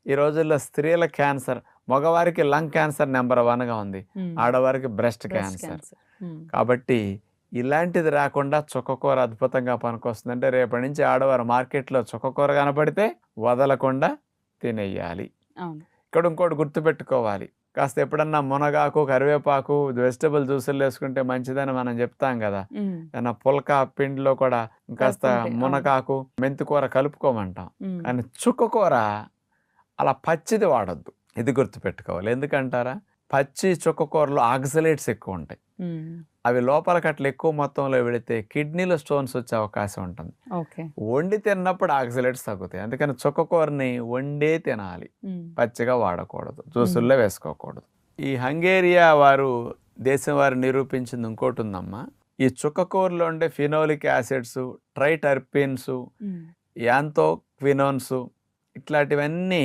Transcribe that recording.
ఈ రోజుల్లో స్త్రీల క్యాన్సర్, మగవారికి లంగ్ క్యాన్సర్ నెంబర్ 1గా ఉంది. ఆడవారికి బ్రెస్ట్ క్యాన్సర్. కాబట్టి ఇలాంటిది రాకుండా చుక్కకూర అద్భుతంగా పనికొస్తుంది. అంటే రేపటి నుంచి ఆడవారు మార్కెట్‌లో చుక్కకూర కనపడితే వదలకుండా తినేయాలి. అవును. ఇక్కడ ఇంకోటి గుర్తుపెట్టుకోవాలి. కాస్త ఎప్పుడన్నా మునగాకు, కరివేపాకు, వెజిటబుల్ జ్యూసుల్లో వేసుకుంటే మంచిదని మనం చెప్తాం కదా! ఏమన్నా పుల్కా పిండిలో కూడా ఇంకాస్త కలుపుకుంటే, అవును. మునగాకు, మెంతికూర కలుపుకోమంటాం. హ్మ్. కానీ చుక్కకూర అలా పచ్చిది వాడొద్దు. ఇది గుర్తుపెట్టుకోవాలి. ఎందుకంటారా? పచ్చి చుక్కకూరలో ఆక్సలేట్స్ ఎక్కువ ఉంటాయి. హ్మ్. అవి లోపలికి అట్లా ఎక్కువ మొత్తంలో వెళితే కిడ్నీలో స్టోన్స్ వచ్చే అవకాశం ఉంటుంది. ఓకే. వండి తిన్నప్పుడు ఆక్సలేట్స్ తగ్గుతాయి. అందుకని చుక్కకూరని వండే తినాలి. హ్మ్. పచ్చిగా వాడకూడదు. జ్యూసుల్లో వేసుకోకూడదు. ఈ హంగేరియా వారు దేశం వారు నిరూపించింది ఇంకోటి ఉందమ్మా. ఈ చుక్కకూరలో ఉండే ఫినోలిక్ యాసిడ్స్, ట్రైటర్పిన్స్, హ్మ్. యాంతోక్వినోన్స్ ఇట్లాంటివన్నీ